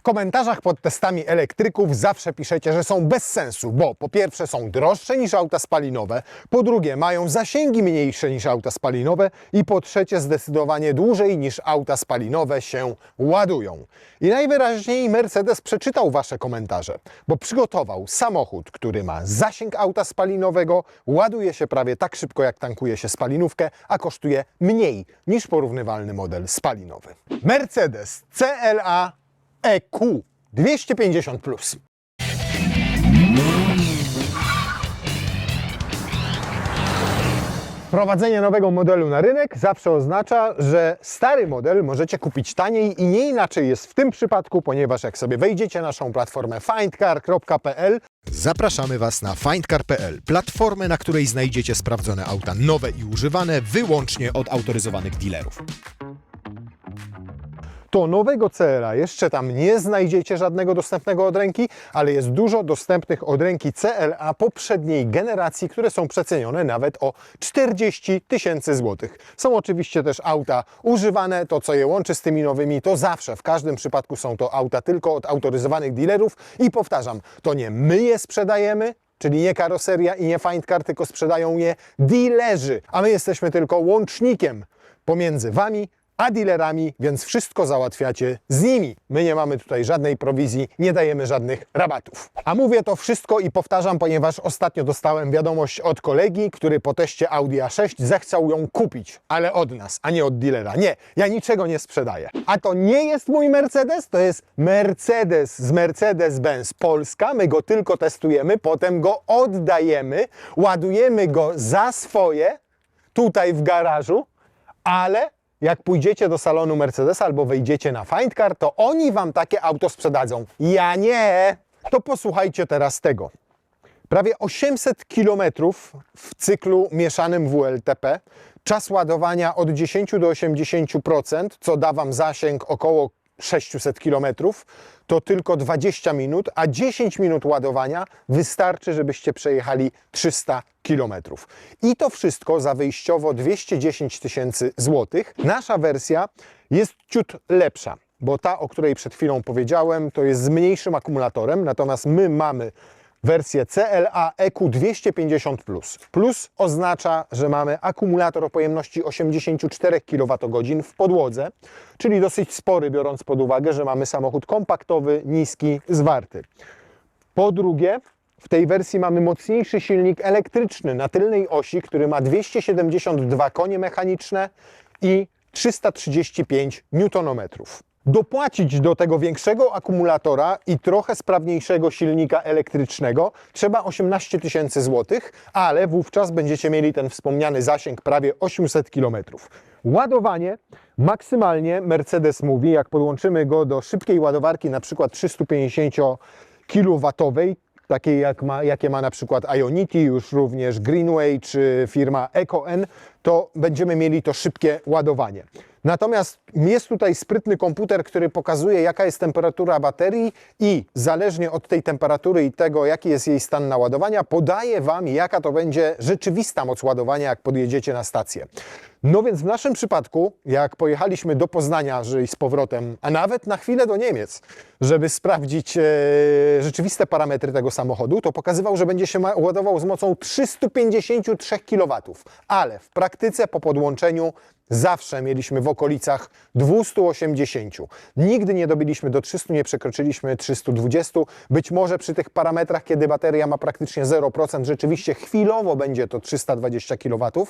komentarzach pod testami elektryków zawsze piszecie, że są bez sensu, bo po pierwsze są droższe niż auta spalinowe, po drugie mają zasięgi mniejsze niż auta spalinowe i po trzecie zdecydowanie dłużej niż auta spalinowe się ładują. I najwyraźniej Mercedes przeczytał wasze komentarze, bo przygotował samochód, który ma zasięg auta spalinowego, ładuje się prawie tak szybko jak tankuje się spalinówkę, a kosztuje mniej niż porównywalny model spalinowy. Mercedes CLA EQ 250+. Wprowadzenie nowego modelu na rynek zawsze oznacza, że stary model możecie kupić taniej i nie inaczej jest w tym przypadku, ponieważ jak sobie wejdziecie na naszą platformę findcar.pl, zapraszamy Was na findcar.pl, platformę, na której znajdziecie sprawdzone auta nowe i używane wyłącznie od autoryzowanych dealerów. to nowego CLA jeszcze tam nie znajdziecie żadnego dostępnego od ręki, ale jest dużo dostępnych od ręki CLA poprzedniej generacji, które są przecenione nawet o 40 000 złotych. Są oczywiście też auta używane, to co je łączy z tymi nowymi, to zawsze, w każdym przypadku są to auta tylko od autoryzowanych dealerów i powtarzam, to nie my je sprzedajemy, czyli nie karoseria i nie Findcar, tylko sprzedają je dealerzy, a my jesteśmy tylko łącznikiem pomiędzy wami a dealerami, więc wszystko załatwiacie z nimi. My nie mamy tutaj żadnej prowizji, nie dajemy żadnych rabatów. A mówię to wszystko i powtarzam, ponieważ ostatnio dostałem wiadomość od kolegi, który po teście Audi A6 zechciał ją kupić, ale od nas, a nie od dealera. Nie, ja niczego nie sprzedaję. A to nie jest mój Mercedes, to jest Mercedes z Mercedes-Benz Polska. My go tylko testujemy, potem go oddajemy, ładujemy go za swoje tutaj w garażu, ale jak pójdziecie do salonu Mercedesa albo wejdziecie na Findcar, to oni wam takie auto sprzedadzą. Ja nie! To posłuchajcie teraz tego. Prawie 800 km w cyklu mieszanym WLTP. Czas ładowania od 10 do 80%, co da wam zasięg około 600 km, to tylko 20 minut, a 10 minut ładowania wystarczy, żebyście przejechali 300 km. I to wszystko za wyjściowo 210 000 złotych. Nasza wersja jest ciut lepsza, bo ta, o której przed chwilą powiedziałem, to jest z mniejszym akumulatorem, natomiast my mamy wersję CLA EQ 250+. Plus oznacza, że mamy akumulator o pojemności 84 kWh w podłodze, czyli dosyć spory, biorąc pod uwagę, że mamy samochód kompaktowy, niski, zwarty. Po drugie, w tej wersji mamy mocniejszy silnik elektryczny na tylnej osi, który ma 272 konie mechaniczne i 335 Nm. Dopłacić do tego większego akumulatora i trochę sprawniejszego silnika elektrycznego trzeba 18 000 złotych, ale wówczas będziecie mieli ten wspomniany zasięg prawie 800 km. Ładowanie maksymalnie Mercedes mówi, jak podłączymy go do szybkiej ładowarki, na przykład 350 kW, takiej jakie ma na przykład Ionity, już również Greenway czy firma EcoN, to będziemy mieli to szybkie ładowanie. Natomiast jest tutaj sprytny komputer, który pokazuje, jaka jest temperatura baterii i zależnie od tej temperatury i tego, jaki jest jej stan naładowania, podaje wam, jaka to będzie rzeczywista moc ładowania, jak podjedziecie na stację. No więc w naszym przypadku, jak pojechaliśmy do Poznania, że i z powrotem, a nawet na chwilę do Niemiec, żeby sprawdzić rzeczywiste parametry tego samochodu, to pokazywał, że będzie się ładował z mocą 353 kW, ale w praktyce po podłączeniu zawsze mieliśmy w okolicach 280. Nigdy nie dobiliśmy do 300, nie przekroczyliśmy 320. Być może przy tych parametrach, kiedy bateria ma praktycznie 0%, rzeczywiście chwilowo będzie to 320 kW.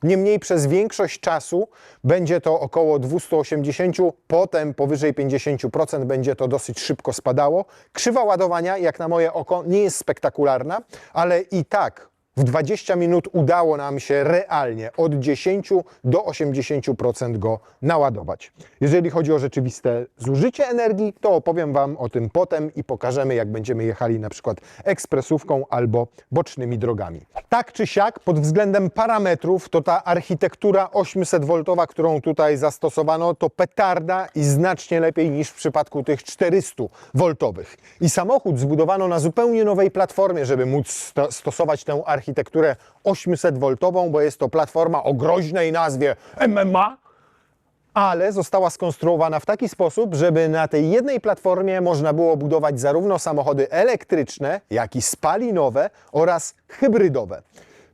Niemniej przez większość czasu będzie to około 280, potem powyżej 50% będzie to dosyć szybko spadało. Krzywa ładowania, jak na moje oko, nie jest spektakularna, ale i tak w 20 minut udało nam się realnie od 10 do 80% go naładować. Jeżeli chodzi o rzeczywiste zużycie energii, to opowiem wam o tym potem i pokażemy, jak będziemy jechali na przykład ekspresówką albo bocznymi drogami. Tak czy siak, pod względem parametrów, to ta architektura 800V, którą tutaj zastosowano, to petarda i znacznie lepiej niż w przypadku tych 400V. I samochód zbudowano na zupełnie nowej platformie, żeby móc stosować tę architekturę 800V, bo jest to platforma o groźnej nazwie MMA, ale została skonstruowana w taki sposób, żeby na tej jednej platformie można było budować zarówno samochody elektryczne, jak i spalinowe oraz hybrydowe.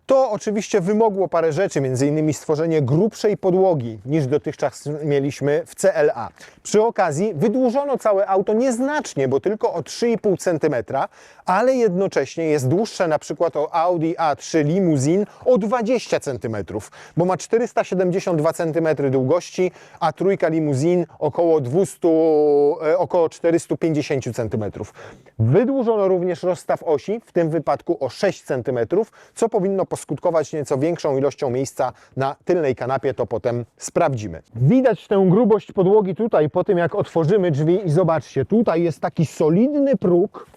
To oczywiście wymogło parę rzeczy, m.in. stworzenie grubszej podłogi niż dotychczas mieliśmy w CLA. Przy okazji wydłużono całe auto nieznacznie, bo tylko o 3,5 cm, ale jednocześnie jest dłuższe na przykład o Audi A3 Limousine o 20 cm, bo ma 472 cm długości, a trójka Limousine około 450 cm. Wydłużono również rozstaw osi, w tym wypadku o 6 cm, co powinno poskutkować nieco większą ilością miejsca na tylnej kanapie, to potem sprawdzimy. Widać tę grubość podłogi tutaj po tym, jak otworzymy drzwi i zobaczcie, tutaj jest taki solidny próg,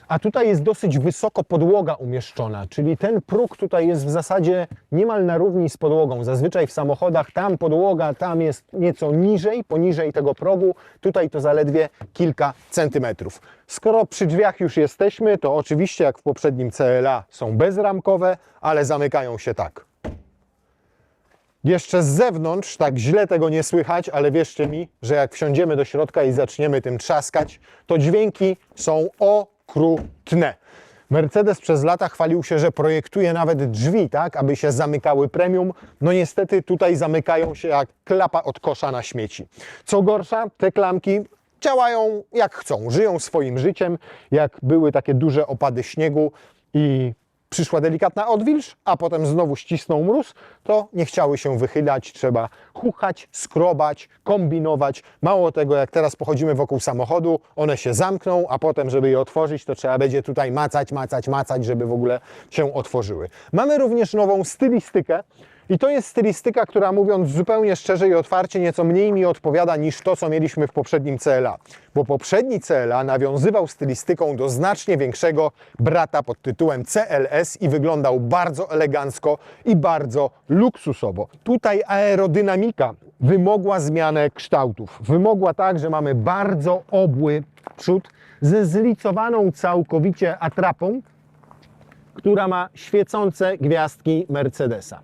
a tutaj jest dosyć wysoko podłoga umieszczona, czyli ten próg tutaj jest w zasadzie niemal na równi z podłogą. Zazwyczaj w samochodach tam podłoga, tam jest nieco niżej, poniżej tego progu, tutaj to zaledwie kilka centymetrów. Skoro przy drzwiach już jesteśmy, to oczywiście jak w poprzednim CLA są bezramkowe, ale zamykają się tak. Jeszcze z zewnątrz tak źle tego nie słychać, ale wierzcie mi, że jak wsiądziemy do środka i zaczniemy tym trzaskać, to dźwięki są okrutne. Mercedes przez lata chwalił się, że projektuje nawet drzwi, tak, aby się zamykały premium. No niestety tutaj zamykają się jak klapa od kosza na śmieci. Co gorsza, te klamki działają jak chcą, żyją swoim życiem. Jak były takie duże opady śniegu i przyszła delikatna odwilż, a potem znowu ścisnął mróz, to nie chciały się wychylać, trzeba chuchać, skrobać, kombinować. Mało tego, jak teraz pochodzimy wokół samochodu, one się zamkną, a potem, żeby je otworzyć, to trzeba będzie tutaj macać, żeby w ogóle się otworzyły. Mamy również nową stylistykę. I to jest stylistyka, która, mówiąc zupełnie szczerze i otwarcie, nieco mniej mi odpowiada niż to, co mieliśmy w poprzednim CLA. Bo poprzedni CLA nawiązywał stylistyką do znacznie większego brata pod tytułem CLS i wyglądał bardzo elegancko i bardzo luksusowo. Tutaj aerodynamika wymogła zmianę kształtów. Wymogła tak, że mamy bardzo obły przód ze zlicowaną całkowicie atrapą, która ma świecące gwiazdki Mercedesa.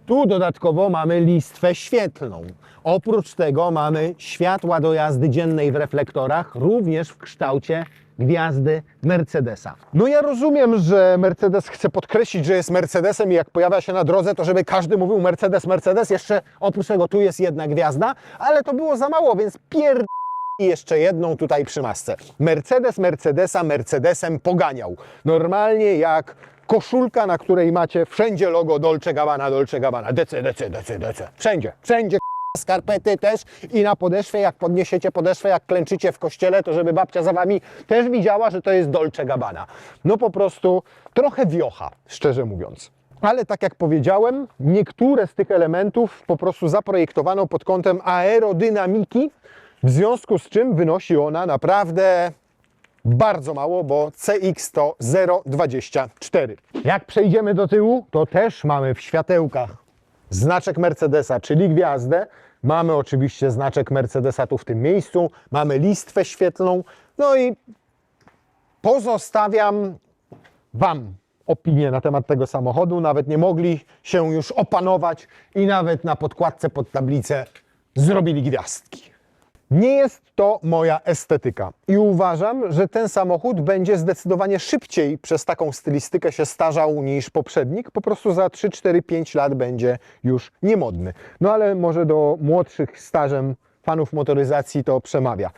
Tu dodatkowo mamy listwę świetlną. Oprócz tego mamy światła do jazdy dziennej w reflektorach, również w kształcie gwiazdy Mercedesa. No ja rozumiem, że Mercedes chce podkreślić, że jest Mercedesem i jak pojawia się na drodze, to żeby każdy mówił Mercedes, Mercedes. Jeszcze oprócz tego tu jest jedna gwiazda, ale to było za mało, więc i jeszcze jedną tutaj przy masce. Mercedes Mercedesa Mercedesem poganiał. Normalnie jak koszulka, na której macie wszędzie logo Dolce Gabbana, DC. Wszędzie skarpety też i na podeszwie, jak podniesiecie podeszwę, jak klęczycie w kościele, to żeby babcia za wami też widziała, że to jest Dolce Gabbana. No po prostu trochę wiocha, szczerze mówiąc. Ale tak jak powiedziałem, niektóre z tych elementów po prostu zaprojektowano pod kątem aerodynamiki, w związku z czym wynosi ona naprawdę bardzo mało, bo CX to 0,24. Jak przejdziemy do tyłu, to też mamy w światełkach znaczek Mercedesa, czyli gwiazdę. Mamy oczywiście znaczek Mercedesa tu w tym miejscu. Mamy listwę świetlną. No i pozostawiam Wam opinię na temat tego samochodu. Nawet nie mogli się już opanować i nawet na podkładce pod tablicę zrobili gwiazdki. Nie jest to moja estetyka i uważam, że ten samochód będzie zdecydowanie szybciej przez taką stylistykę się starzał niż poprzednik. Po prostu za 3, 4, 5 lat będzie już niemodny. No ale może do młodszych stażem fanów motoryzacji to przemawia.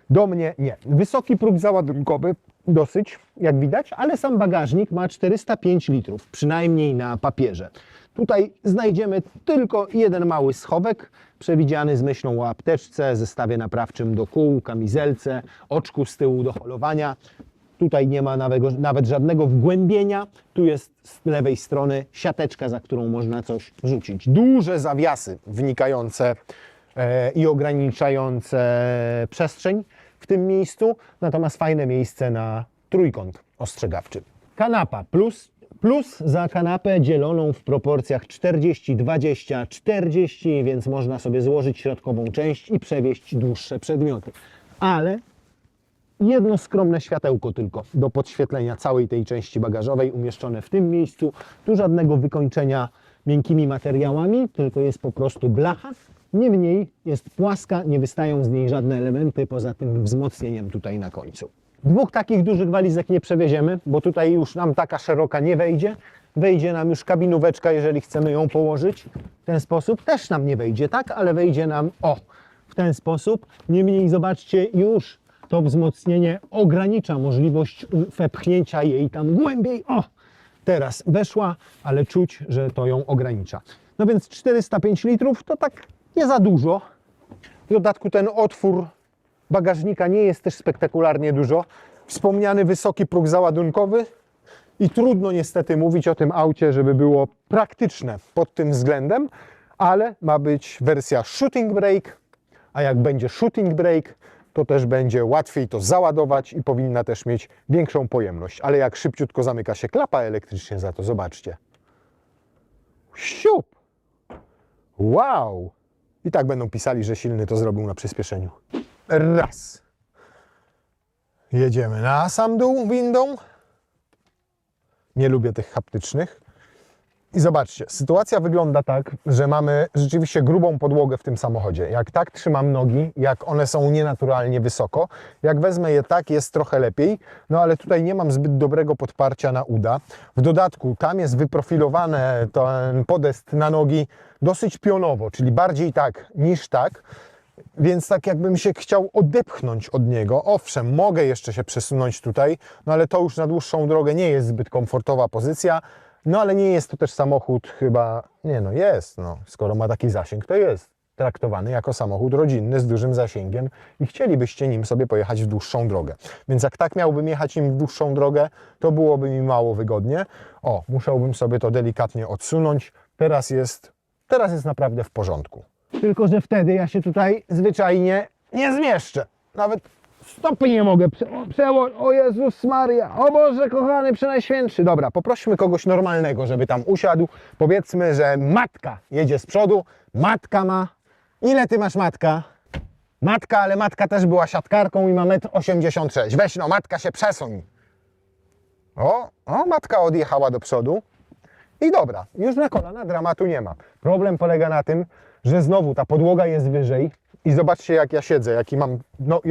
Do mnie nie. Wysoki próg załadunkowy dosyć, jak widać, ale sam bagażnik ma 405 litrów, przynajmniej na papierze. Tutaj znajdziemy tylko jeden mały schowek, przewidziany z myślą o apteczce, zestawie naprawczym do kół, kamizelce, oczku z tyłu do holowania. Tutaj nie ma nawet żadnego wgłębienia. Tu jest z lewej strony siateczka, za którą można coś rzucić. Duże zawiasy wnikające i ograniczające przestrzeń w tym miejscu, natomiast fajne miejsce na trójkąt ostrzegawczy. Kanapa plus za kanapę dzieloną w proporcjach 40, 20, 40, więc można sobie złożyć środkową część i przewieźć dłuższe przedmioty. Ale jedno skromne światełko tylko do podświetlenia całej tej części bagażowej umieszczone w tym miejscu. Tu żadnego wykończenia miękkimi materiałami, tylko jest po prostu blacha Niemniej jest płaska, nie wystają z niej żadne elementy poza tym wzmocnieniem tutaj na końcu. Dwóch takich dużych walizek nie przewieziemy, bo tutaj już nam taka szeroka nie wejdzie. Wejdzie nam już kabinóweczka, jeżeli chcemy ją położyć w ten sposób. Też nam nie wejdzie, tak, ale wejdzie nam w ten sposób. Niemniej zobaczcie, już to wzmocnienie ogranicza możliwość wepchnięcia jej tam głębiej. Teraz weszła, ale czuć, że to ją ogranicza. No więc 405 litrów to tak nie za dużo. W dodatku ten otwór bagażnika nie jest też spektakularnie dużo. Wspomniany wysoki próg załadunkowy i trudno niestety mówić o tym aucie, żeby było praktyczne pod tym względem, ale ma być wersja shooting brake, a jak będzie shooting brake, to też będzie łatwiej to załadować i powinna też mieć większą pojemność. Ale jak szybciutko zamyka się klapa elektrycznie za to, zobaczcie. Siup! Wow! I tak będą pisali, że silny to zrobił na przyspieszeniu. Raz. Jedziemy na sam dół windą. Nie lubię tych haptycznych. I zobaczcie, sytuacja wygląda tak, że mamy rzeczywiście grubą podłogę w tym samochodzie. Jak tak trzymam nogi, jak one są nienaturalnie wysoko, jak wezmę je tak, jest trochę lepiej, no ale tutaj nie mam zbyt dobrego podparcia na uda. W dodatku tam jest wyprofilowany ten podest na nogi dosyć pionowo, czyli bardziej tak niż tak. Więc tak jakbym się chciał odepchnąć od niego. Owszem, mogę jeszcze się przesunąć tutaj, no ale to już na dłuższą drogę nie jest zbyt komfortowa pozycja. No ale nie jest to też samochód chyba, skoro ma taki zasięg, to jest traktowany jako samochód rodzinny z dużym zasięgiem i chcielibyście nim sobie pojechać w dłuższą drogę. Więc jak tak miałbym jechać nim w dłuższą drogę, to byłoby mi mało wygodnie. Musiałbym sobie to delikatnie odsunąć. Teraz jest naprawdę w porządku. Tylko że wtedy ja się tutaj zwyczajnie nie zmieszczę. Nawet stopy nie mogę przełożyć. O Jezus Maria, o Boże kochany, Przenajświętszy. Dobra, poprośmy kogoś normalnego, żeby tam usiadł. Powiedzmy, że matka jedzie z przodu. Matka ma... Ile ty masz, matka? Matka, ale matka też była siatkarką i ma 1,86 m. Weź no, matka się przesuń. Matka odjechała do przodu. I dobra, już na kolana dramatu nie ma. Problem polega na tym, że znowu ta podłoga jest wyżej. I zobaczcie, jak ja siedzę, jakie mam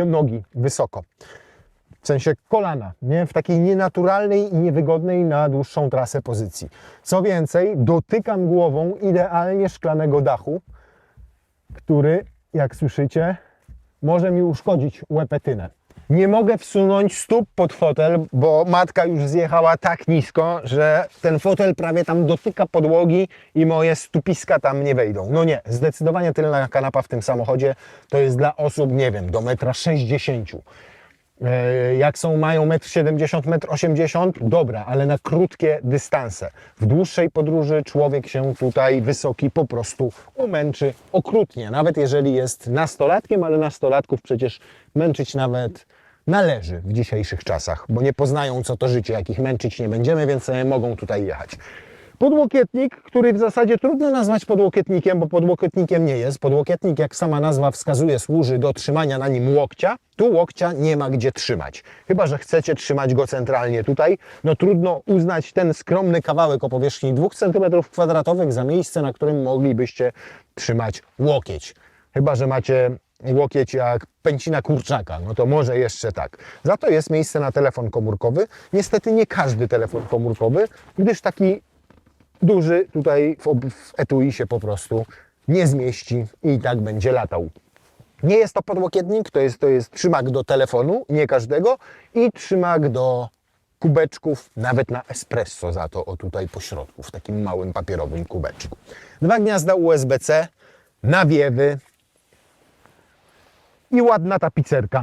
nogi wysoko. W sensie kolana, nie? W takiej nienaturalnej i niewygodnej na dłuższą trasę pozycji. Co więcej, dotykam głową idealnie szklanego dachu, który, jak słyszycie, może mi uszkodzić łepetynę. Nie mogę wsunąć stóp pod fotel, bo matka już zjechała tak nisko, że ten fotel prawie tam dotyka podłogi i moje stupiska tam nie wejdą. No nie, zdecydowanie tylna kanapa w tym samochodzie to jest dla osób, nie wiem, do 1,60 m. Jak mają 1,70 m, 1,80 m, dobra, ale na krótkie dystanse. W dłuższej podróży człowiek się tutaj wysoki po prostu umęczy okrutnie. Nawet jeżeli jest nastolatkiem, ale nastolatków przecież męczyć nawet należy w dzisiejszych czasach, bo nie poznają, co to życie, jak ich męczyć nie będziemy, więc sobie mogą tutaj jechać. Podłokietnik, który w zasadzie trudno nazwać podłokietnikiem, bo podłokietnikiem nie jest. Podłokietnik, jak sama nazwa wskazuje, służy do trzymania na nim łokcia. Tu łokcia nie ma gdzie trzymać. Chyba że chcecie trzymać go centralnie tutaj, no trudno uznać ten skromny kawałek o powierzchni 2 cm² za miejsce, na którym moglibyście trzymać łokieć. Chyba że macie łokieć jak pęcina kurczaka, no to może jeszcze tak. Za to jest miejsce na telefon komórkowy. Niestety nie każdy telefon komórkowy, gdyż taki duży tutaj w etui się po prostu nie zmieści i tak będzie latał. Nie jest to podłokietnik, to jest trzymak do telefonu, nie każdego, i trzymak do kubeczków, nawet na espresso za to, tutaj po środku, w takim małym papierowym kubeczku. 2 gniazda USB-C, nawiewy i ładna tapicerka.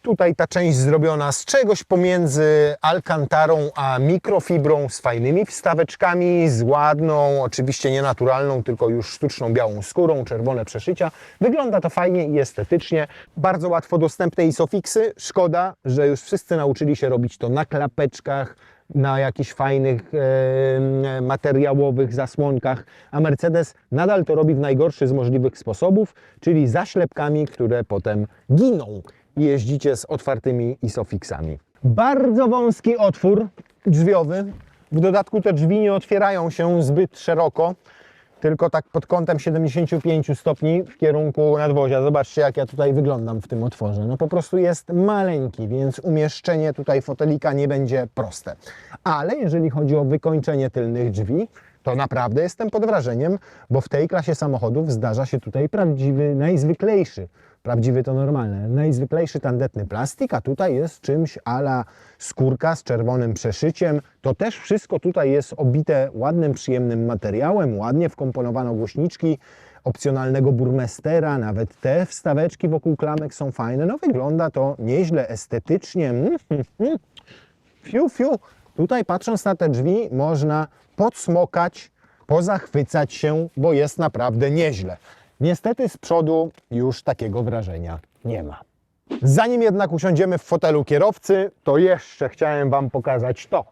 Tutaj ta część zrobiona z czegoś pomiędzy alkantarą a mikrofibrą, z fajnymi wstaweczkami, z ładną, oczywiście nie naturalną, tylko już sztuczną białą skórą, czerwone przeszycia. Wygląda to fajnie i estetycznie. Bardzo łatwo dostępne ISOFIXy. Szkoda, że już wszyscy nauczyli się robić to na klapeczkach, na jakichś fajnych materiałowych zasłonkach, a Mercedes nadal to robi w najgorszy z możliwych sposobów, czyli zaślepkami, które potem giną. Jeździcie z otwartymi ISOFIXami. Bardzo wąski otwór drzwiowy. W dodatku te drzwi nie otwierają się zbyt szeroko, tylko tak pod kątem 75 stopni w kierunku nadwozia. Zobaczcie, jak ja tutaj wyglądam w tym otworze. No po prostu jest maleńki, więc umieszczenie tutaj fotelika nie będzie proste. Ale jeżeli chodzi o wykończenie tylnych drzwi, to naprawdę jestem pod wrażeniem, bo w tej klasie samochodów zdarza się tutaj prawdziwy, najzwyklejszy, prawdziwy to normalne, najzwyklejszy tandetny plastik, a tutaj jest czymś a la skórka z czerwonym przeszyciem. To też wszystko tutaj jest obite ładnym, przyjemnym materiałem, ładnie wkomponowano głośniczki opcjonalnego burmestera, nawet te wstaweczki wokół klamek są fajne. No wygląda to nieźle, estetycznie. Fiu, fiu. Tutaj patrząc na te drzwi można podsmokać, pozachwycać się, bo jest naprawdę nieźle. Niestety z przodu już takiego wrażenia nie ma. Zanim jednak usiądziemy w fotelu kierowcy, to jeszcze chciałem Wam pokazać to.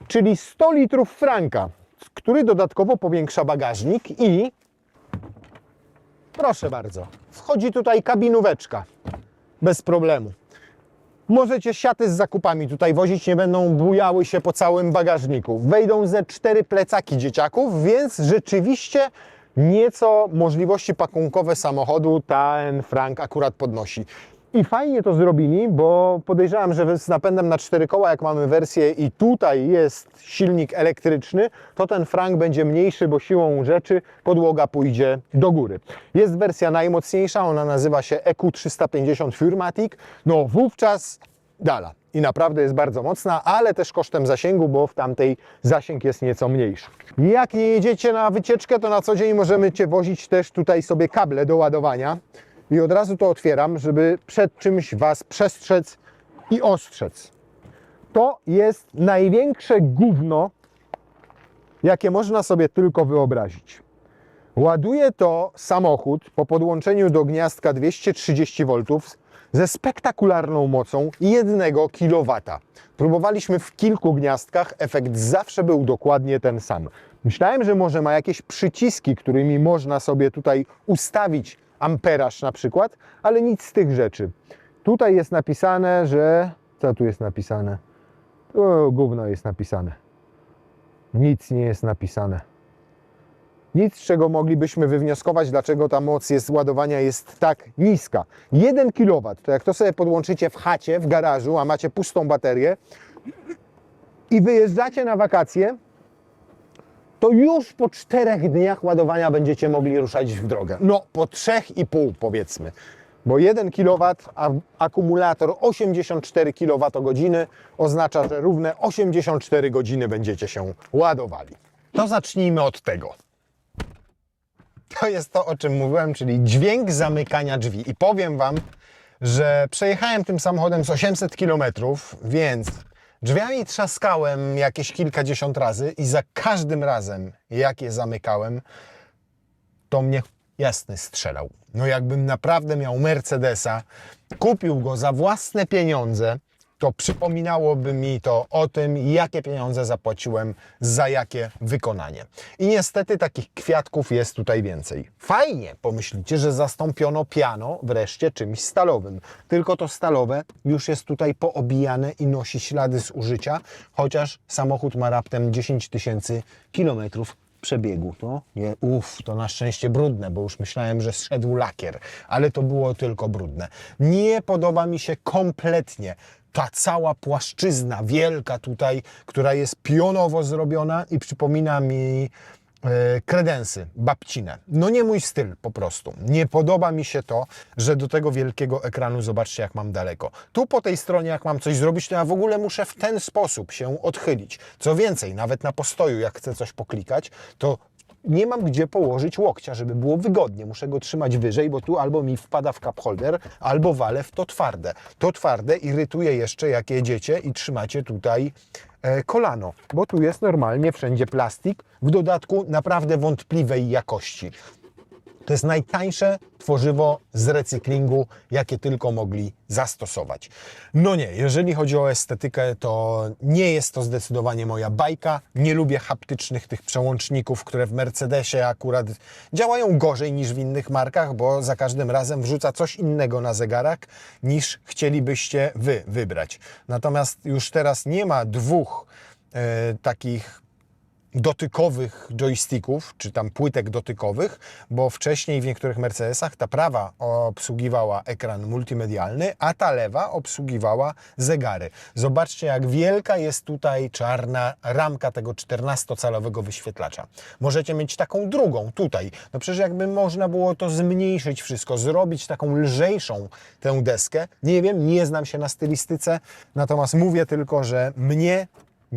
Czyli 100 litrów franka, który dodatkowo powiększa bagażnik i proszę bardzo, wchodzi tutaj kabinóweczka bez problemu. Możecie siaty z zakupami tutaj wozić, nie będą bujały się po całym bagażniku. Wejdą ze 4 plecaki dzieciaków, więc rzeczywiście nieco możliwości pakunkowe samochodu ten Frank akurat podnosi. I fajnie to zrobili, bo podejrzewam, że z napędem na 4 koła, jak mamy wersję i tutaj jest silnik elektryczny, to ten Frank będzie mniejszy, bo siłą rzeczy podłoga pójdzie do góry. Jest wersja najmocniejsza, ona nazywa się EQ350 Furmatic, no wówczas dala. I naprawdę jest bardzo mocna, ale też kosztem zasięgu, bo w tamtej zasięg jest nieco mniejszy. Jak nie jedziecie na wycieczkę, to na co dzień możemy Cię wozić też tutaj sobie kable do ładowania. I od razu to otwieram, żeby przed czymś Was przestrzec i ostrzec. To jest największe gówno, jakie można sobie tylko wyobrazić. Ładuje to samochód po podłączeniu do gniazdka 230 V ze spektakularną mocą 1 kW. Próbowaliśmy w kilku gniazdkach, efekt zawsze był dokładnie ten sam. Myślałem, że może ma jakieś przyciski, którymi można sobie tutaj ustawić amperaż na przykład, ale nic z tych rzeczy. Tutaj jest napisane, że... Co tu jest napisane? O, gówno jest napisane. Nic nie jest napisane. Nic, z czego moglibyśmy wywnioskować, dlaczego ta moc ładowania jest tak niska. 1 kW, to jak to sobie podłączycie w chacie, w garażu, a macie pustą baterię i wyjeżdżacie na wakacje, to już po 4 dniach ładowania będziecie mogli ruszać w drogę. No, po 3,5 powiedzmy. Bo 1 kW, a akumulator 84 kWh oznacza, że równe 84 godziny będziecie się ładowali. To zacznijmy od tego. To jest to, o czym mówiłem, czyli dźwięk zamykania drzwi. I powiem Wam, że przejechałem tym samochodem z 800 km, więc drzwiami trzaskałem jakieś kilkadziesiąt razy i za każdym razem, jak je zamykałem, to mnie jasny strzelał. No jakbym naprawdę miał Mercedesa, kupił go za własne pieniądze, to przypominałoby mi to o tym, jakie pieniądze zapłaciłem za jakie wykonanie. I niestety takich kwiatków jest tutaj więcej. Fajnie, pomyślicie, że zastąpiono piano wreszcie czymś stalowym. Tylko to stalowe już jest tutaj poobijane i nosi ślady z użycia, chociaż samochód ma raptem 10 000 kilometrów przebiegu. To nie, to na szczęście brudne, bo już myślałem, że zszedł lakier, ale to było tylko brudne. Nie podoba mi się kompletnie ta cała płaszczyzna wielka tutaj, która jest pionowo zrobiona i przypomina mi kredensy babcine. No nie mój styl po prostu. Nie podoba mi się to, że do tego wielkiego ekranu zobaczcie, jak mam daleko. Tu po tej stronie, jak mam coś zrobić, to ja w ogóle muszę w ten sposób się odchylić. Co więcej, nawet na postoju, jak chcę coś poklikać, to nie mam gdzie położyć łokcia, żeby było wygodnie. Muszę go trzymać wyżej, bo tu albo mi wpada w cup holder, albo walę w to twarde. To twarde irytuje jeszcze, jak jedziecie i trzymacie tutaj kolano, bo tu jest normalnie wszędzie plastik, w dodatku naprawdę wątpliwej jakości. To jest najtańsze tworzywo z recyklingu, jakie tylko mogli zastosować. No nie, jeżeli chodzi o estetykę, to nie jest to zdecydowanie moja bajka. Nie lubię haptycznych tych przełączników, które w Mercedesie akurat działają gorzej niż w innych markach, bo za każdym razem wrzuca coś innego na zegarek, niż chcielibyście Wy wybrać. Natomiast już teraz nie ma dwóch takich dotykowych joysticków, czy tam płytek dotykowych, bo wcześniej w niektórych Mercedesach ta prawa obsługiwała ekran multimedialny, a ta lewa obsługiwała zegary. Zobaczcie, jak wielka jest tutaj czarna ramka tego 14-calowego wyświetlacza. Możecie mieć taką drugą tutaj. No przecież jakby można było to zmniejszyć wszystko, zrobić taką lżejszą tę deskę. Nie wiem, nie znam się na stylistyce, natomiast mówię tylko, że mnie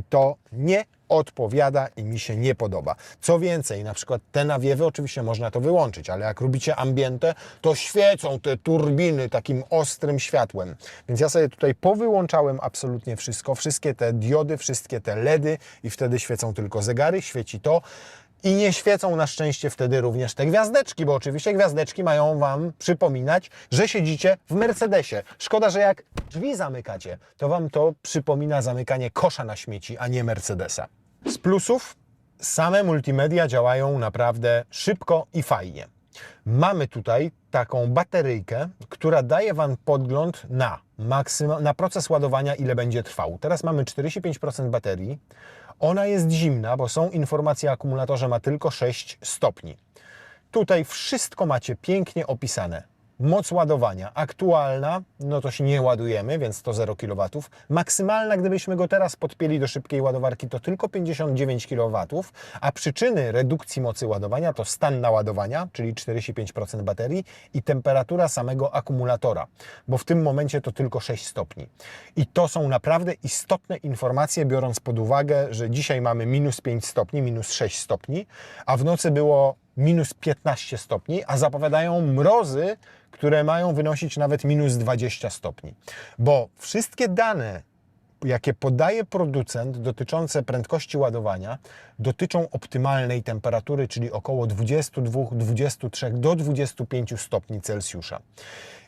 to nie odpowiada i mi się nie podoba. Co więcej, na przykład te nawiewy oczywiście można to wyłączyć, ale jak robicie ambientę, to świecą te turbiny takim ostrym światłem. Więc ja sobie tutaj powyłączałem absolutnie wszystko, wszystkie te diody, wszystkie te LEDy i wtedy świecą tylko zegary, świeci to. I nie świecą na szczęście wtedy również te gwiazdeczki, bo oczywiście gwiazdeczki mają Wam przypominać, że siedzicie w Mercedesie. Szkoda, że jak drzwi zamykacie, to Wam to przypomina zamykanie kosza na śmieci, a nie Mercedesa. Z plusów same multimedia działają naprawdę szybko i fajnie. Mamy tutaj taką bateryjkę, która daje Wam podgląd na proces ładowania, ile będzie trwał. Teraz mamy 45% baterii. Ona jest zimna, bo są informacje o akumulatorze, ma tylko 6 stopni. Tutaj wszystko macie pięknie opisane. Moc ładowania aktualna, no to się nie ładujemy, więc to 0 kW. Maksymalna, gdybyśmy go teraz podpięli do szybkiej ładowarki, to tylko 59 kW, a przyczyny redukcji mocy ładowania to stan naładowania, czyli 45% baterii i temperatura samego akumulatora, bo w tym momencie to tylko 6 stopni. I to są naprawdę istotne informacje, biorąc pod uwagę, że dzisiaj mamy minus 5 stopni, minus 6 stopni, a w nocy było minus 15 stopni, a zapowiadają mrozy, które mają wynosić nawet minus 20 stopni. Bo wszystkie dane, jakie podaje producent dotyczące prędkości ładowania, dotyczą optymalnej temperatury, czyli około 22, 23 do 25 stopni Celsjusza.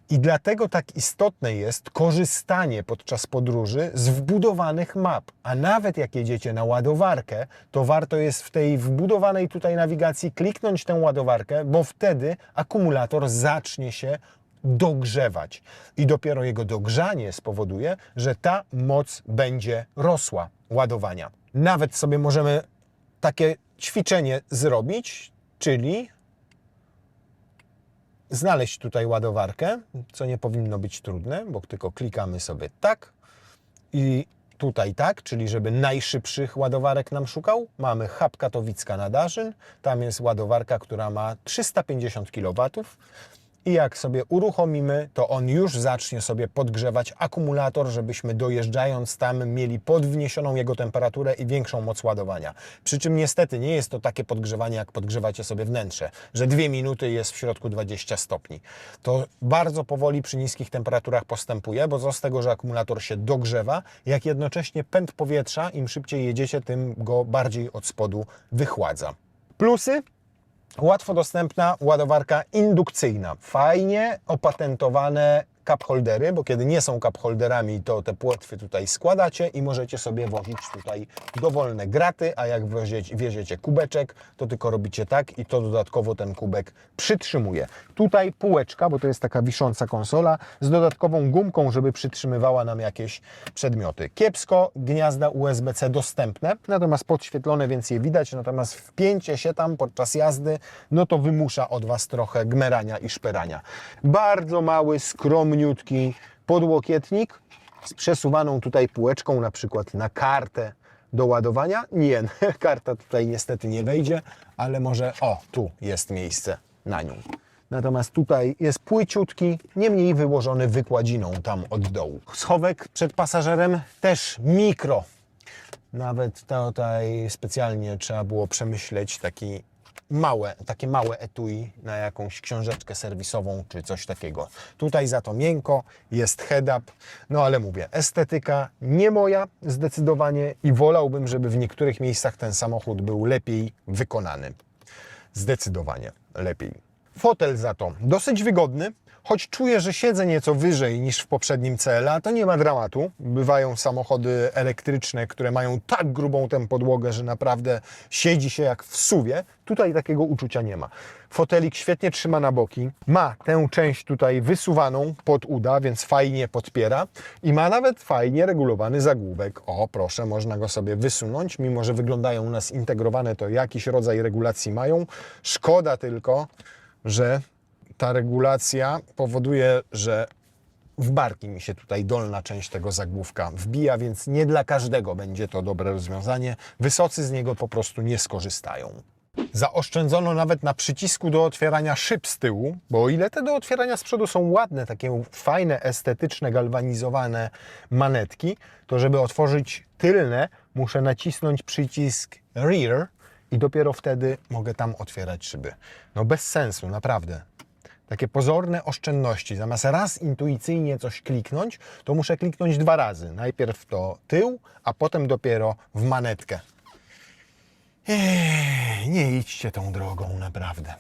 I dlatego tak istotne jest korzystanie podczas podróży z wbudowanych map. A nawet jak jedziecie na ładowarkę, to warto jest w tej wbudowanej tutaj nawigacji kliknąć tę ładowarkę, bo wtedy akumulator zacznie się dogrzewać. I dopiero jego dogrzanie spowoduje, że ta moc będzie rosła ładowania. Nawet sobie możemy takie ćwiczenie zrobić, czyli znaleźć tutaj ładowarkę, co nie powinno być trudne, bo tylko klikamy sobie tak i tutaj tak, czyli żeby najszybszych ładowarek nam szukał. Mamy hub Katowicka na Darzyn, tam jest ładowarka, która ma 350 kW i jak sobie uruchomimy, to on już zacznie sobie podgrzewać akumulator, żebyśmy dojeżdżając tam mieli podwniesioną jego temperaturę i większą moc ładowania. Przy czym niestety nie jest to takie podgrzewanie, jak podgrzewacie sobie wnętrze, że 2 minuty jest w środku 20 stopni. To bardzo powoli przy niskich temperaturach postępuje, bo co z tego, że akumulator się dogrzewa, jak jednocześnie pęd powietrza, im szybciej jedziecie, tym go bardziej od spodu wychładza. Plusy? Łatwo dostępna ładowarka indukcyjna. Fajnie opatentowane cup holdery, bo kiedy nie są cup holderami, to te płetwy tutaj składacie i możecie sobie wozić tutaj dowolne graty, a jak wieziecie kubeczek, to tylko robicie tak i to dodatkowo ten kubek przytrzymuje. Tutaj półeczka, bo to jest taka wisząca konsola z dodatkową gumką, żeby przytrzymywała nam jakieś przedmioty. Kiepsko, gniazda USB-C dostępne, natomiast podświetlone, więc je widać, natomiast wpięcie się tam podczas jazdy, no to wymusza od Was trochę gmerania i szperania. Bardzo mały, skromniutki podłokietnik z przesuwaną tutaj półeczką, na przykład na kartę do ładowania. Nie, karta tutaj niestety nie wejdzie, ale może, o, tu jest miejsce na nią. Natomiast tutaj jest płyciutki, niemniej wyłożony wykładziną tam od dołu. Schowek przed pasażerem też mikro. Nawet tutaj specjalnie trzeba było przemyśleć takie małe etui na jakąś książeczkę serwisową czy coś takiego. Tutaj za to miękko, jest head-up, no ale mówię, estetyka nie moja zdecydowanie i wolałbym, żeby w niektórych miejscach ten samochód był lepiej wykonany. Zdecydowanie lepiej. Fotel za to dosyć wygodny, Choć czuję, że siedzę nieco wyżej niż w poprzednim CLA, to nie ma dramatu. Bywają samochody elektryczne, które mają tak grubą tę podłogę, że naprawdę siedzi się jak w suwie. Tutaj takiego uczucia nie ma. Fotelik świetnie trzyma na boki. Ma tę część tutaj wysuwaną pod uda, więc fajnie podpiera. I ma nawet fajnie regulowany zagłówek. O, proszę, można go sobie wysunąć. Mimo że wyglądają u nas integrowane, to jakiś rodzaj regulacji mają. Szkoda tylko, że ta regulacja powoduje, że w barki mi się tutaj dolna część tego zagłówka wbija, więc nie dla każdego będzie to dobre rozwiązanie. Wysocy z niego po prostu nie skorzystają. Zaoszczędzono nawet na przycisku do otwierania szyb z tyłu, bo o ile te do otwierania z przodu są ładne, takie fajne, estetyczne, galwanizowane manetki, to żeby otworzyć tylne, muszę nacisnąć przycisk Rear i dopiero wtedy mogę tam otwierać szyby. No bez sensu, naprawdę. Takie pozorne oszczędności. Zamiast raz intuicyjnie coś kliknąć, to muszę kliknąć 2 razy. Najpierw to tył, a potem dopiero w manetkę. Nie idźcie tą drogą, naprawdę.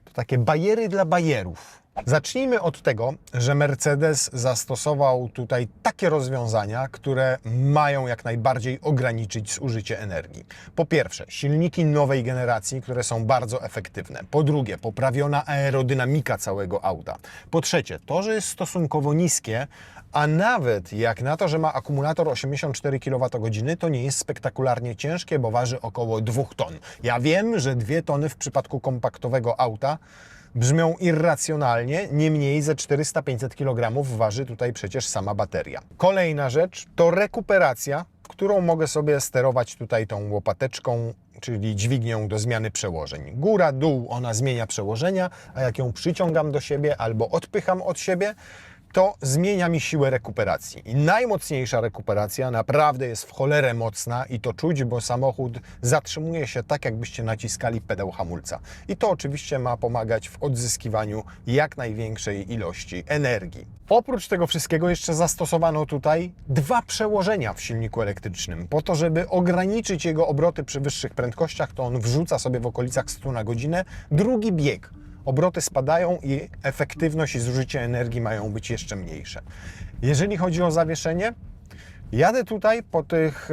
To takie bajery dla bajerów. Zacznijmy od tego, że Mercedes zastosował tutaj takie rozwiązania, które mają jak najbardziej ograniczyć zużycie energii. Po pierwsze, silniki nowej generacji, które są bardzo efektywne. Po drugie, poprawiona aerodynamika całego auta. Po trzecie, to, że jest stosunkowo niskie, a nawet jak na to, że ma akumulator 84 kWh, to nie jest spektakularnie ciężkie, bo waży około 2 ton. Ja wiem, że 2 tony w przypadku kompaktowego auta brzmią irracjonalnie, niemniej ze 400-500 kg waży tutaj przecież sama bateria. Kolejna rzecz to rekuperacja, którą mogę sobie sterować tutaj tą łopateczką, czyli dźwignią do zmiany przełożeń. Góra, dół, ona zmienia przełożenia, a jak ją przyciągam do siebie albo odpycham od siebie, to zmienia mi siłę rekuperacji. I najmocniejsza rekuperacja naprawdę jest w cholerę mocna i to czuć, bo samochód zatrzymuje się tak, jakbyście naciskali pedał hamulca. I to oczywiście ma pomagać w odzyskiwaniu jak największej ilości energii. Oprócz tego wszystkiego jeszcze zastosowano tutaj 2 przełożenia w silniku elektrycznym. Po to, żeby ograniczyć jego obroty przy wyższych prędkościach, to on wrzuca sobie w okolicach 100 na godzinę drugi bieg. Obroty spadają i efektywność i zużycie energii mają być jeszcze mniejsze. Jeżeli chodzi o zawieszenie, jadę tutaj po tych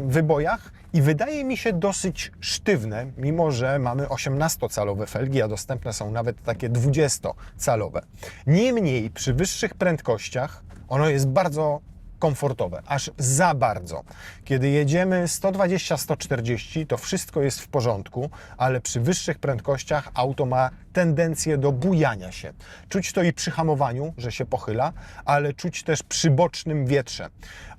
wybojach i wydaje mi się dosyć sztywne, mimo że mamy 18-calowe felgi, a dostępne są nawet takie 20-calowe. Niemniej przy wyższych prędkościach ono jest bardzo komfortowe, aż za bardzo. Kiedy jedziemy 120-140, to wszystko jest w porządku, ale przy wyższych prędkościach auto ma tendencję do bujania się. Czuć to i przy hamowaniu, że się pochyla, ale czuć też przy bocznym wietrze.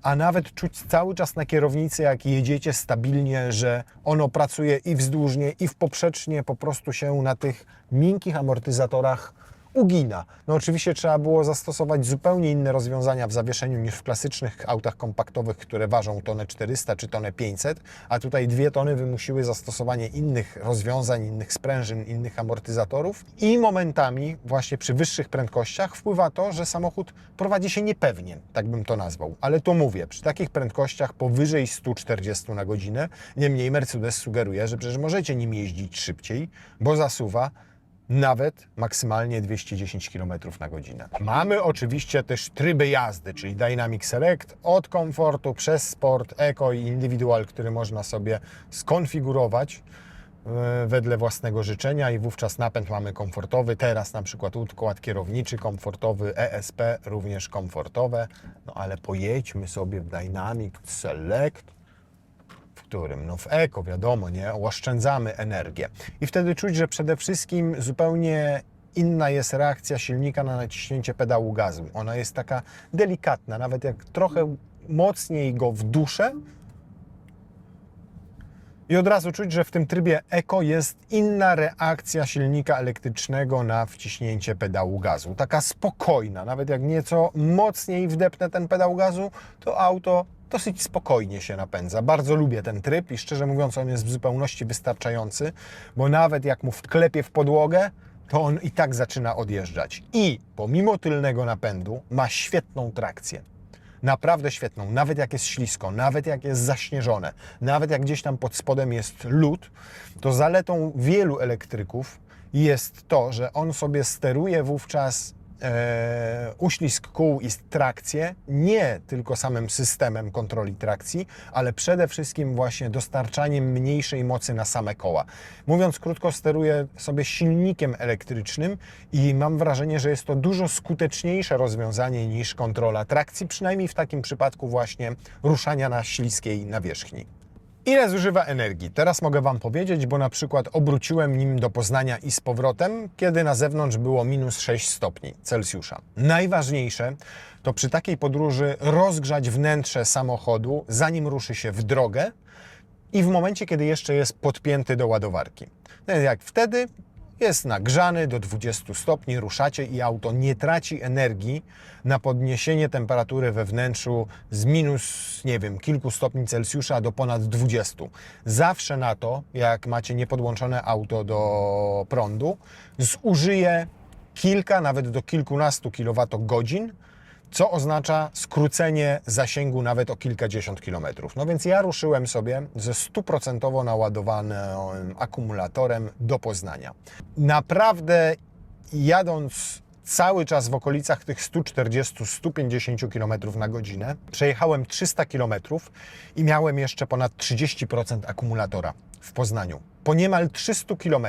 A nawet czuć cały czas na kierownicy, jak jedziecie stabilnie, że ono pracuje i wzdłużnie, i w poprzecznie, po prostu się na tych miękkich amortyzatorach ugina. No oczywiście trzeba było zastosować zupełnie inne rozwiązania w zawieszeniu niż w klasycznych autach kompaktowych, które ważą tonę 400 czy tonę 500, a tutaj 2 tony wymusiły zastosowanie innych rozwiązań, innych sprężyn, innych amortyzatorów i momentami właśnie przy wyższych prędkościach wpływa to, że samochód prowadzi się niepewnie, tak bym to nazwał. Ale to mówię, przy takich prędkościach powyżej 140 na godzinę, niemniej Mercedes sugeruje, że przecież możecie nim jeździć szybciej, bo zasuwa nawet maksymalnie 210 km na godzinę. Mamy oczywiście też tryby jazdy, czyli Dynamic Select od komfortu przez sport, eco i indywidual, który można sobie skonfigurować wedle własnego życzenia i wówczas napęd mamy komfortowy. Teraz na przykład układ kierowniczy komfortowy, ESP również komfortowe. No ale pojedźmy sobie w Dynamic Select, w którym? No w Eco, wiadomo, nie? Oszczędzamy energię. I wtedy czuć, że przede wszystkim zupełnie inna jest reakcja silnika na naciśnięcie pedału gazu. Ona jest taka delikatna, nawet jak trochę mocniej go wduszę i od razu czuć, że w tym trybie Eco jest inna reakcja silnika elektrycznego na wciśnięcie pedału gazu. Taka spokojna, nawet jak nieco mocniej wdepnę ten pedał gazu, to auto dosyć spokojnie się napędza. Bardzo lubię ten tryb i szczerze mówiąc on jest w zupełności wystarczający, bo nawet jak mu wklepię w podłogę, to on i tak zaczyna odjeżdżać. I pomimo tylnego napędu ma świetną trakcję. Naprawdę świetną, nawet jak jest ślisko, nawet jak jest zaśnieżone, nawet jak gdzieś tam pod spodem jest lód, to zaletą wielu elektryków jest to, że on sobie steruje wówczas uślizg kół i trakcję nie tylko samym systemem kontroli trakcji, ale przede wszystkim właśnie dostarczaniem mniejszej mocy na same koła. Mówiąc krótko, steruje sobie silnikiem elektrycznym i mam wrażenie, że jest to dużo skuteczniejsze rozwiązanie niż kontrola trakcji, przynajmniej w takim przypadku właśnie ruszania na śliskiej nawierzchni. Ile zużywa energii? Teraz mogę Wam powiedzieć, bo na przykład obróciłem nim do Poznania i z powrotem, kiedy na zewnątrz było minus 6 stopni Celsjusza. Najważniejsze to przy takiej podróży rozgrzać wnętrze samochodu, zanim ruszy się w drogę i w momencie, kiedy jeszcze jest podpięty do ładowarki. Jak wtedy jest nagrzany do 20 stopni, ruszacie i auto nie traci energii na podniesienie temperatury we wnętrzu z minus, nie wiem, kilku stopni Celsjusza do ponad 20. Zawsze na to, jak macie niepodłączone auto do prądu, zużyje kilka, nawet do kilkunastu kilowatogodzin, co oznacza skrócenie zasięgu nawet o kilkadziesiąt kilometrów. No więc ja ruszyłem sobie ze 100% naładowanym akumulatorem do Poznania. Naprawdę jadąc cały czas w okolicach tych 140-150 km na godzinę, przejechałem 300 km i miałem jeszcze ponad 30% akumulatora w Poznaniu. Po niemal 300 km.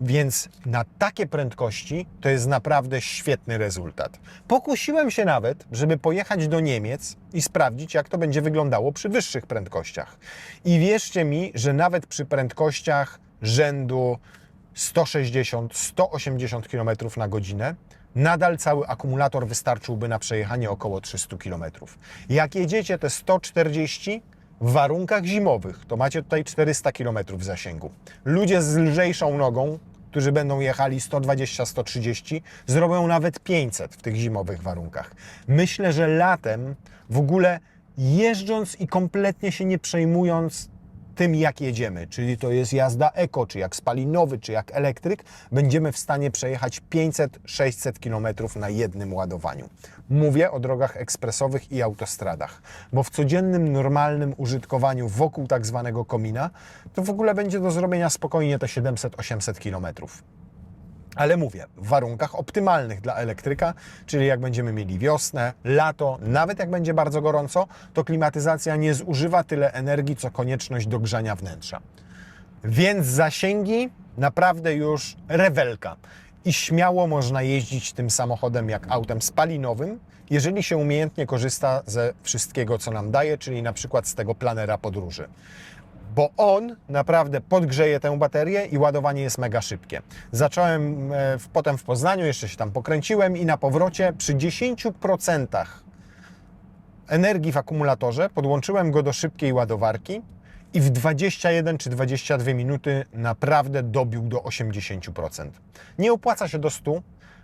Więc na takie prędkości to jest naprawdę świetny rezultat. Pokusiłem się nawet, żeby pojechać do Niemiec i sprawdzić, jak to będzie wyglądało przy wyższych prędkościach. I wierzcie mi, że nawet przy prędkościach rzędu 160-180 km na godzinę nadal cały akumulator wystarczyłby na przejechanie około 300 km. Jak jedziecie te 140 w warunkach zimowych, to macie tutaj 400 km zasięgu. Ludzie z lżejszą nogą, którzy będą jechali 120-130, zrobią nawet 500 w tych zimowych warunkach. Myślę, że latem w ogóle jeżdżąc i kompletnie się nie przejmując tym, jak jedziemy, czyli to jest jazda eko, czy jak spalinowy, czy jak elektryk, będziemy w stanie przejechać 500-600 km na jednym ładowaniu. Mówię o drogach ekspresowych i autostradach, bo w codziennym, normalnym użytkowaniu wokół tak zwanego komina, to w ogóle będzie do zrobienia spokojnie te 700-800 km. Ale mówię, w warunkach optymalnych dla elektryka, czyli jak będziemy mieli wiosnę, lato, nawet jak będzie bardzo gorąco, to klimatyzacja nie zużywa tyle energii, co konieczność dogrzania wnętrza. Więc zasięgi naprawdę już rewelka. I śmiało można jeździć tym samochodem jak autem spalinowym, jeżeli się umiejętnie korzysta ze wszystkiego, co nam daje, czyli na przykład z tego planera podróży. Bo on naprawdę podgrzeje tę baterię i ładowanie jest mega szybkie. Zacząłem potem w Poznaniu, jeszcze się tam pokręciłem i na powrocie przy 10% energii w akumulatorze podłączyłem go do szybkiej ładowarki i w 21 czy 22 minuty naprawdę dobił do 80%. Nie opłaca się do 100%,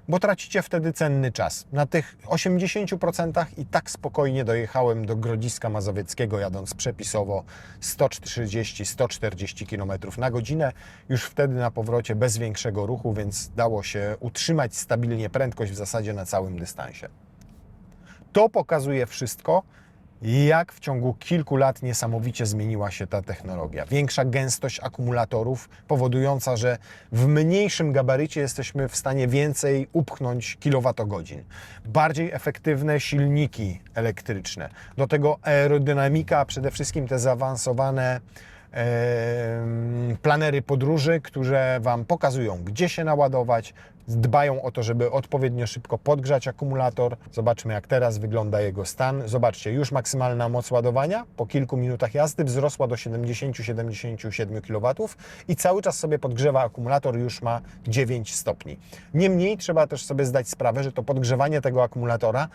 bo tracicie wtedy cenny czas. Na tych 80% i tak spokojnie dojechałem do Grodziska Mazowieckiego, jadąc przepisowo 130-140 km na godzinę. Już wtedy na powrocie bez większego ruchu, więc dało się utrzymać stabilnie prędkość w zasadzie na całym dystansie. To pokazuje wszystko, jak w ciągu kilku lat niesamowicie zmieniła się ta technologia. Większa gęstość akumulatorów powodująca, że w mniejszym gabarycie jesteśmy w stanie więcej upchnąć kilowatogodzin. Bardziej efektywne silniki elektryczne. Do tego aerodynamika, a przede wszystkim te zaawansowane planery podróży, które Wam pokazują, gdzie się naładować, dbają o to, żeby odpowiednio szybko podgrzać akumulator. Zobaczmy, jak teraz wygląda jego stan. Zobaczcie, już maksymalna moc ładowania po kilku minutach jazdy wzrosła do 70-77 kW i cały czas sobie podgrzewa akumulator, już ma 9 stopni. Niemniej trzeba też sobie zdać sprawę, że to podgrzewanie tego akumulatora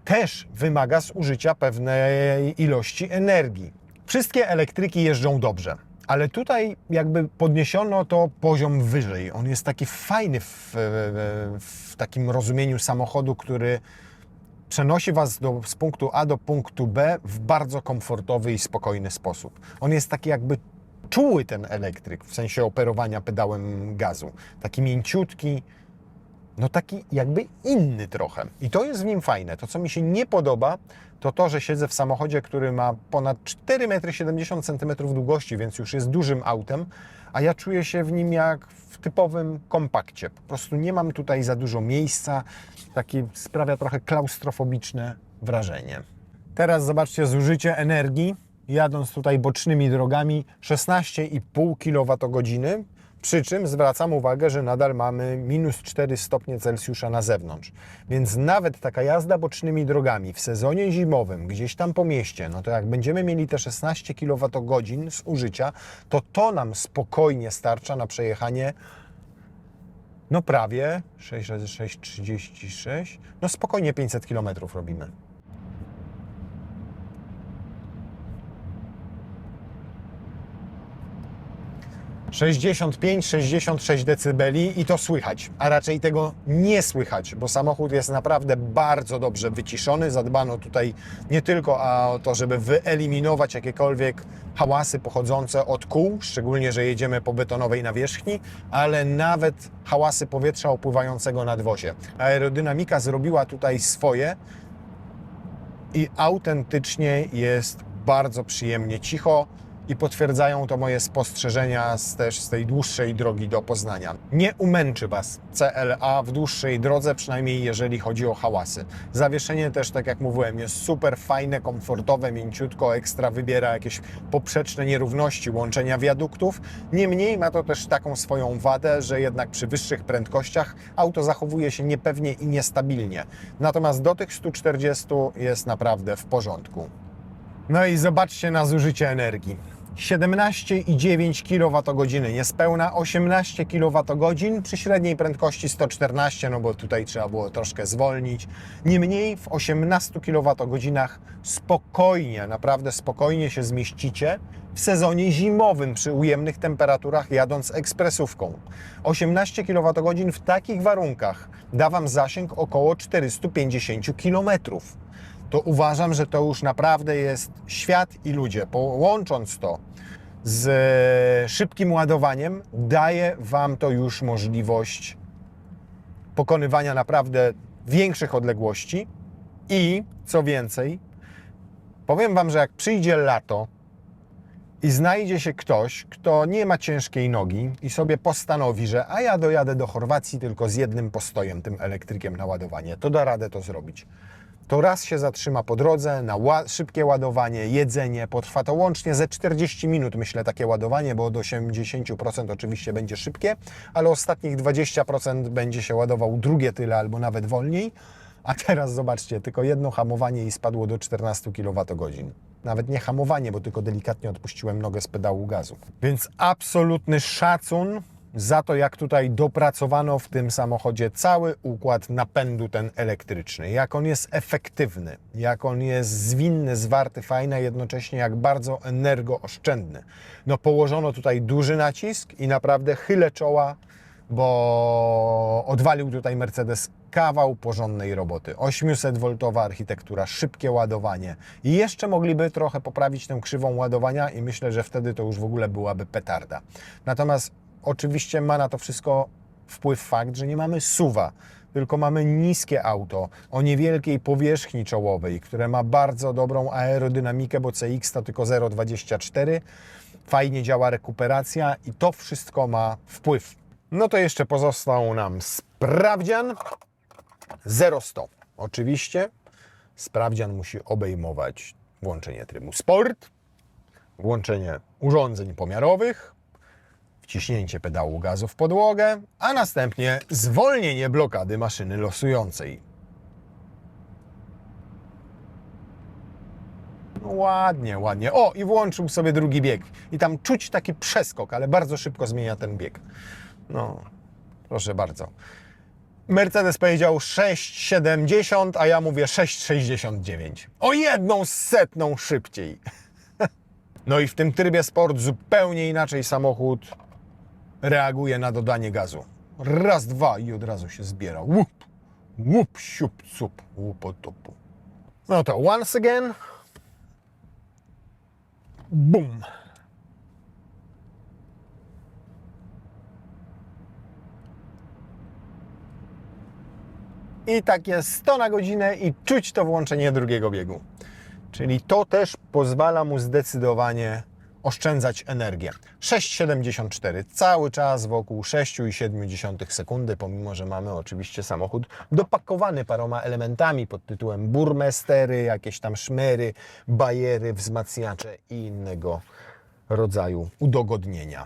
też wymaga zużycia pewnej ilości energii. Wszystkie elektryki jeżdżą dobrze, ale tutaj jakby podniesiono to poziom wyżej. On jest taki fajny w takim rozumieniu samochodu, który przenosi Was z punktu A do punktu B w bardzo komfortowy i spokojny sposób. On jest taki jakby czuły, ten elektryk, w sensie operowania pedałem gazu. Taki mięciutki, no taki jakby inny trochę. I to jest w nim fajne. To, co mi się nie podoba, to to, że siedzę w samochodzie, który ma ponad 4,70 m długości, więc już jest dużym autem, a ja czuję się w nim jak w typowym kompakcie. Po prostu nie mam tutaj za dużo miejsca. Taki sprawia trochę klaustrofobiczne wrażenie. Teraz zobaczcie zużycie energii. Jadąc tutaj bocznymi drogami 16,5 kWh, przy czym zwracam uwagę, że nadal mamy minus 4 stopnie Celsjusza na zewnątrz. Więc nawet taka jazda bocznymi drogami w sezonie zimowym, gdzieś tam po mieście, no to jak będziemy mieli te 16 kWh zużycia, to nam spokojnie starcza na przejechanie no prawie 6 razy 6, 36, no spokojnie 500 km robimy. 65-66 decybeli i to słychać, a raczej tego nie słychać, bo samochód jest naprawdę bardzo dobrze wyciszony. Zadbano tutaj nie tylko o to, żeby wyeliminować jakiekolwiek hałasy pochodzące od kół, szczególnie, że jedziemy po betonowej nawierzchni, ale nawet hałasy powietrza opływającego nadwozie. Aerodynamika zrobiła tutaj swoje i autentycznie jest bardzo przyjemnie cicho. I potwierdzają to moje spostrzeżenia też z tej dłuższej drogi do Poznania. Nie umęczy Was CLA w dłuższej drodze, przynajmniej jeżeli chodzi o hałasy. Zawieszenie też, tak jak mówiłem, jest super fajne, komfortowe, mięciutko, ekstra wybiera jakieś poprzeczne nierówności łączenia wiaduktów. Niemniej ma to też taką swoją wadę, że jednak przy wyższych prędkościach auto zachowuje się niepewnie i niestabilnie. Natomiast do tych 140 jest naprawdę w porządku. No i zobaczcie na zużycie energii. 17,9 kWh, niespełna 18 kWh przy średniej prędkości 114, no bo tutaj trzeba było troszkę zwolnić. Niemniej w 18 kWh spokojnie, naprawdę spokojnie się zmieścicie w sezonie zimowym przy ujemnych temperaturach jadąc ekspresówką. 18 kWh w takich warunkach da Wam zasięg około 450 km. To uważam, że to już naprawdę jest świat i ludzie. Połącząc to z szybkim ładowaniem, daje Wam to już możliwość pokonywania naprawdę większych odległości i co więcej, powiem Wam, że jak przyjdzie lato i znajdzie się ktoś, kto nie ma ciężkiej nogi i sobie postanowi, że a ja dojadę do Chorwacji tylko z jednym postojem, tym elektrykiem na ładowanie, to da radę to zrobić. To raz się zatrzyma po drodze na szybkie ładowanie, jedzenie. Potrwa to łącznie ze 40 minut, myślę, takie ładowanie, bo do 80% oczywiście będzie szybkie, ale ostatnich 20% będzie się ładował drugie tyle albo nawet wolniej. A teraz zobaczcie, tylko jedno hamowanie i spadło do 14 kWh. Nawet nie hamowanie, bo tylko delikatnie odpuściłem nogę z pedału gazu. Więc absolutny szacun za to, jak tutaj dopracowano w tym samochodzie cały układ napędu ten elektryczny. Jak on jest efektywny, jak on jest zwinny, zwarty, fajny, a jednocześnie jak bardzo energooszczędny. No położono tutaj duży nacisk i naprawdę chylę czoła, bo odwalił tutaj Mercedes kawał porządnej roboty. 800V architektura, szybkie ładowanie i jeszcze mogliby trochę poprawić tę krzywą ładowania i myślę, że wtedy to już w ogóle byłaby petarda. Natomiast oczywiście ma na to wszystko wpływ fakt, że nie mamy SUV-a, tylko mamy niskie auto o niewielkiej powierzchni czołowej, które ma bardzo dobrą aerodynamikę, bo CX to tylko 0,24. Fajnie działa rekuperacja i to wszystko ma wpływ. No to jeszcze pozostał nam sprawdzian 0-100. Oczywiście sprawdzian musi obejmować włączenie trybu Sport, włączenie urządzeń pomiarowych, wciśnięcie pedału gazu w podłogę, a następnie zwolnienie blokady maszyny losującej. No ładnie, ładnie. O, i włączył sobie drugi bieg. I tam czuć taki przeskok, ale bardzo szybko zmienia ten bieg. No, proszę bardzo. Mercedes powiedział 6,70, a ja mówię 6,69. O 1/100 szybciej. No i w tym trybie Sport zupełnie inaczej samochód reaguje na dodanie gazu. Raz, dwa i od razu się zbiera. Łup, łup, siup, cup, łupotopu. No to once again. Bum. i takie 100 na godzinę i czuć to włączenie drugiego biegu. Czyli to też pozwala mu zdecydowanie oszczędzać energię. 6,74, cały czas wokół 6,7 sekundy, pomimo że mamy oczywiście samochód dopakowany paroma elementami pod tytułem burmestery, jakieś tam szmery, bajery, wzmacniacze i innego rodzaju udogodnienia.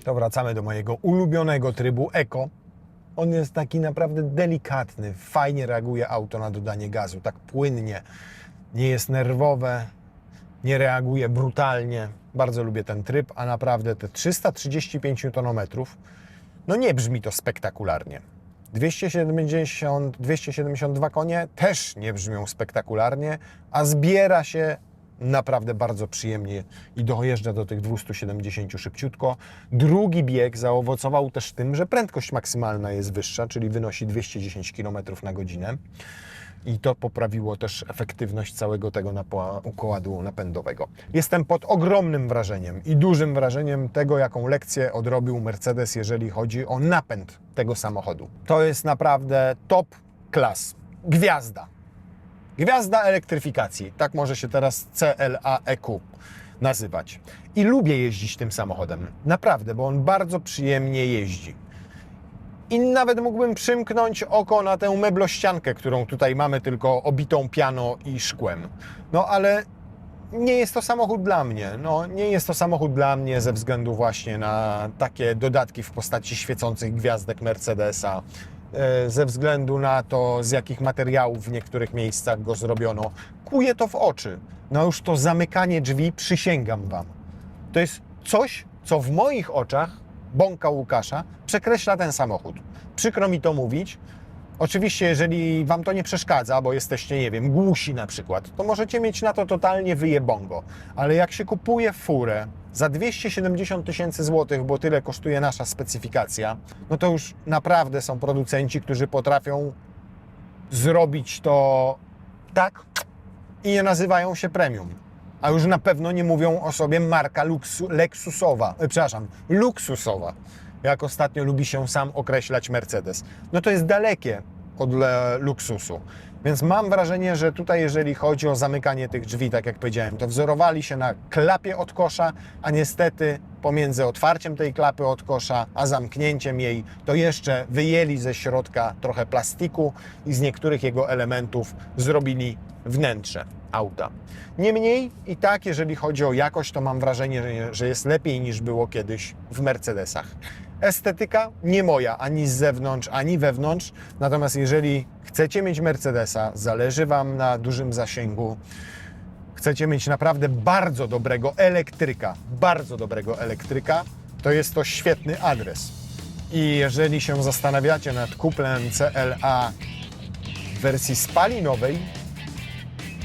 To wracamy do mojego ulubionego trybu Eco. On jest taki naprawdę delikatny, fajnie reaguje auto na dodanie gazu, tak płynnie, nie jest nerwowe, nie reaguje brutalnie. Bardzo lubię ten tryb, a naprawdę te 335 Nm, no nie brzmi to spektakularnie. 272 konie też nie brzmią spektakularnie, a zbiera się naprawdę bardzo przyjemnie i dojeżdża do tych 270 szybciutko. Drugi bieg zaowocował też tym, że prędkość maksymalna jest wyższa, czyli wynosi 210 km na godzinę. I to poprawiło też efektywność całego tego układu napędowego. Jestem pod ogromnym wrażeniem i dużym wrażeniem tego, jaką lekcję odrobił Mercedes, jeżeli chodzi o napęd tego samochodu. To jest naprawdę top class. Gwiazda. Gwiazda elektryfikacji. Tak może się teraz CLA EQ nazywać. I lubię jeździć tym samochodem. Naprawdę, bo on bardzo przyjemnie jeździ. I nawet mógłbym przymknąć oko na tę meblościankę, którą tutaj mamy, tylko obitą piano i szkłem. No ale nie jest to samochód dla mnie. No, nie jest to samochód dla mnie ze względu właśnie na takie dodatki w postaci świecących gwiazdek Mercedesa, ze względu na to, z jakich materiałów w niektórych miejscach go zrobiono. Kuje to w oczy. No już to zamykanie drzwi, przysięgam Wam. To jest coś, co w moich oczach bąka Łukasza przekreśla ten samochód. Przykro mi to mówić. Oczywiście, jeżeli Wam to nie przeszkadza, bo jesteście, nie wiem, głusi na przykład, to możecie mieć na to totalnie wyjebongo. Ale jak się kupuje furę za 270 tysięcy złotych, bo tyle kosztuje nasza specyfikacja, no to już naprawdę są producenci, którzy potrafią zrobić to tak i nie nazywają się premium. A już na pewno nie mówią o sobie marka luksusowa, jak ostatnio lubi się sam określać Mercedes. No to jest dalekie od luksusu. Więc mam wrażenie, że tutaj, jeżeli chodzi o zamykanie tych drzwi, tak jak powiedziałem, to wzorowali się na klapie od kosza, a niestety pomiędzy otwarciem tej klapy od kosza, a zamknięciem jej, to jeszcze wyjęli ze środka trochę plastiku i z niektórych jego elementów zrobili wnętrze auta. Niemniej i tak, jeżeli chodzi o jakość, to mam wrażenie, że jest lepiej niż było kiedyś w Mercedesach. Estetyka nie moja, ani z zewnątrz, ani wewnątrz. Natomiast jeżeli chcecie mieć Mercedesa, zależy Wam na dużym zasięgu, chcecie mieć naprawdę bardzo dobrego elektryka, to jest to świetny adres. I jeżeli się zastanawiacie nad kupnem CLA w wersji spalinowej,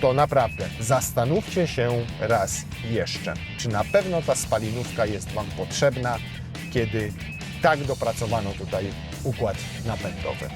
to naprawdę zastanówcie się raz jeszcze, czy na pewno ta spalinówka jest Wam potrzebna, kiedy tak dopracowano tutaj układ napędowy.